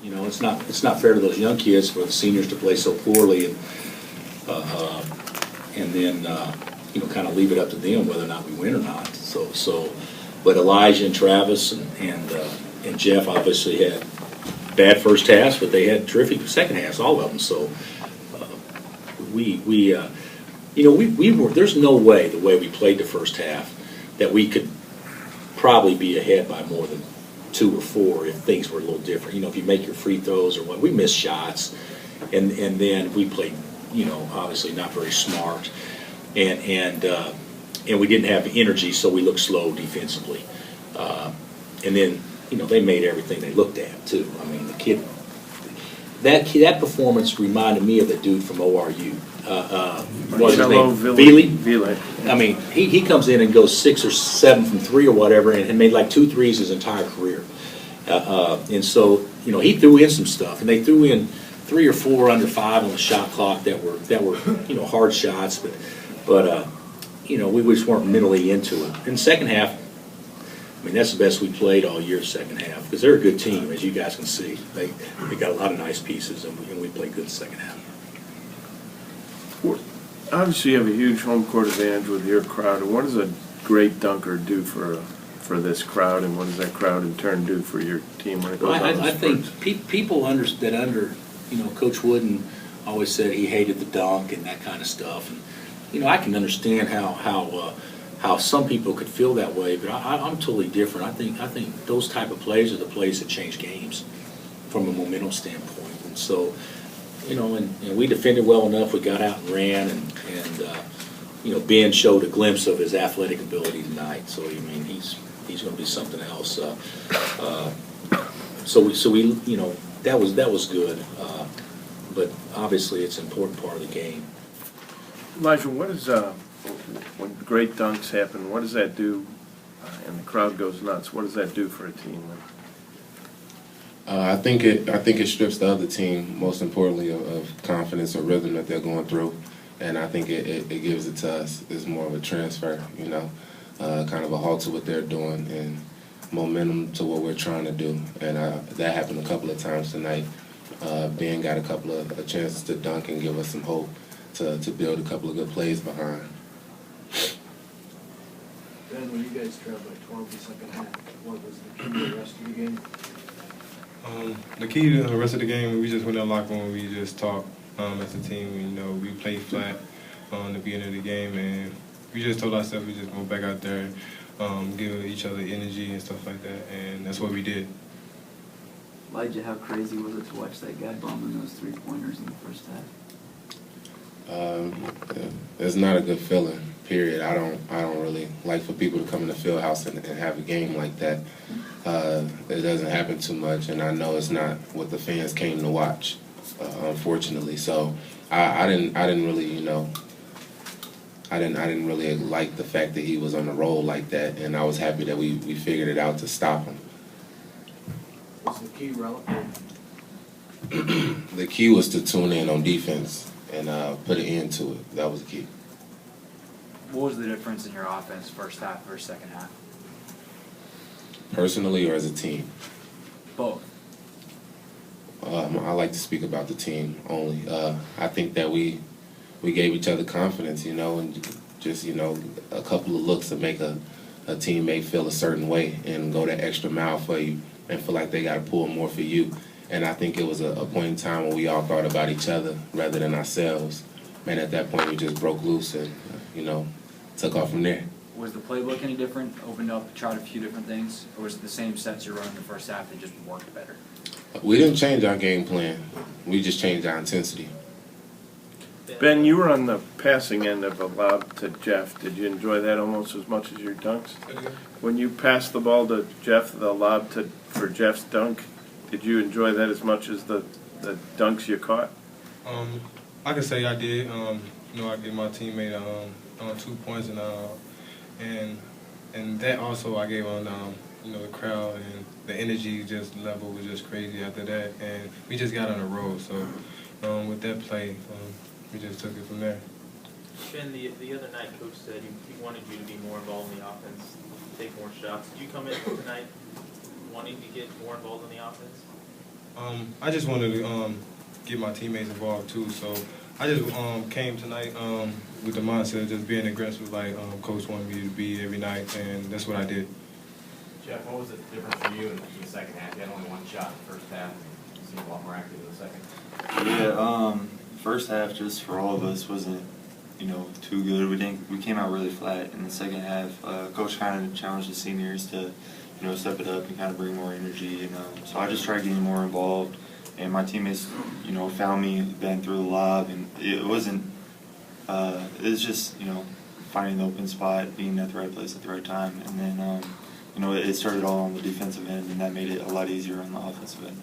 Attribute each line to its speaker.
Speaker 1: You know, it's not fair to those young kids for the seniors to play so poorly and then you know, kind of leave it up to them whether or not we win or not. But Elijah and Travis and Jeff obviously had bad first halves, but they had terrific second halves, all of them. So we were. There's no way the way we played the first half that we could probably be ahead by more than 2 or 4 if things were a little different. You know, if you make your free throws or what, we missed shots, and then we played, you know, obviously not very smart, and we didn't have the energy, so we looked slow defensively, and then you know they made everything they looked at too. I mean, that performance reminded me of the dude from ORU. What's his name? Vili. I mean, he comes in and goes 6 or 7 from 3 or whatever, and made like 2 threes his entire career. And so, you know, he threw in some stuff, and they threw in 3 or 4 under 5 on the shot clock that were you know, hard shots, but you know, we just weren't mentally into it. In the second half, I mean, that's the best we played all year, second half, because they're a good team, as you guys can see. They got a lot of nice pieces, and we played good second half.
Speaker 2: Obviously, you have a huge home court advantage with your crowd. And what does a great dunker do for this crowd, and what does that crowd in turn do for your team when it goes on?
Speaker 1: I think people you know, Coach Wooden always said he hated the dunk and that kind of stuff. And you know, I can understand how some people could feel that way, but I'm totally different. I think those type of plays are the plays that change games from a momentum standpoint. And so, you know, and we defended well enough. We got out and ran, and you know, Ben showed a glimpse of his athletic ability tonight. So I mean, he's going to be something else. So we you know, that was good. But obviously, it's an important part of the game.
Speaker 2: Elijah, what is when great dunks happen? What does that do? And the crowd goes nuts. What does that do for a team?
Speaker 3: I think it strips the other team, most importantly, of confidence or rhythm that they're going through, and I think it gives it to us. It's more of a transfer, you know, kind of a halt to what they're doing and momentum to what we're trying to do. And that happened a couple of times tonight. Ben got a couple of chances to dunk and give us some hope to build a couple of good plays behind.
Speaker 4: Ben, when you guys trailed by 12 in the second half, what was the key to the rest of the game?
Speaker 5: The key to the rest of the game, we just went in the locker room, we just talked as a team. You know, we played flat the beginning of the game, and we just told ourselves we just go back out there, give each other energy and stuff like that, and that's what we did.
Speaker 6: Elijah, how crazy was it to watch that guy bombing those 3-pointers in the first half?
Speaker 3: It's not a good feeling. Period. I don't really like for people to come in the field house and have a game like that. It doesn't happen too much, and I know it's not what the fans came to watch, unfortunately. So I didn't really, you know, I didn't really like the fact that he was on the roll like that, and I was happy that we figured it out to stop him.
Speaker 4: Was the key relative?
Speaker 3: The key was to tune in on defense and put an end to it. That was the key.
Speaker 7: What was the difference in your offense first half versus second half?
Speaker 3: Personally or as a team?
Speaker 7: Both.
Speaker 3: I like to speak about the team only. I think that we gave each other confidence, you know, and just, you know, a couple of looks to make a teammate feel a certain way and go that extra mile for you and feel like they got to pull more for you. And I think it was a point in time when we all thought about each other rather than ourselves. Man, at that point we just broke loose and, you know, took off from there.
Speaker 7: Was the playbook any different? Opened up, tried a few different things? Or was it the same sets you running the first half that just worked better?
Speaker 3: We didn't change our game plan. We just changed our intensity.
Speaker 2: Ben, you were on the passing end of a lob to Jeff. Did you enjoy that almost as much as your dunks? When you passed the ball to Jeff, the lob for Jeff's dunk, did you enjoy that as much as the dunks you caught?
Speaker 5: I can say I did. You know, I gave my teammate 2 points, and that also I gave on you know, the crowd, and the energy just level was just crazy after that, and we just got on a roll. So with that play, we just took it from there.
Speaker 8: Ben, the other night, Coach said he wanted you to be more involved in the offense, take more shots. Did you come in tonight wanting to get more involved in the offense?
Speaker 5: I just wanted to get my teammates involved too. So I just came tonight with the mindset of just being aggressive, like Coach wanted me to be every night, and that's what I did.
Speaker 9: Jeff, what was the difference for you in the second half? You had only one shot in the first half. You seemed a lot more active in the second.
Speaker 10: Yeah, first half just for all of us wasn't, too good. We came out really flat in the second half. Coach kind of challenged the seniors to, step it up and kind of bring more energy. So I just tried getting more involved, and my teammates, found me bent through the lob, and it wasn't. It was just, finding the open spot, being at the right place at the right time, and then, it started all on the defensive end, and that made it a lot easier on the offensive end.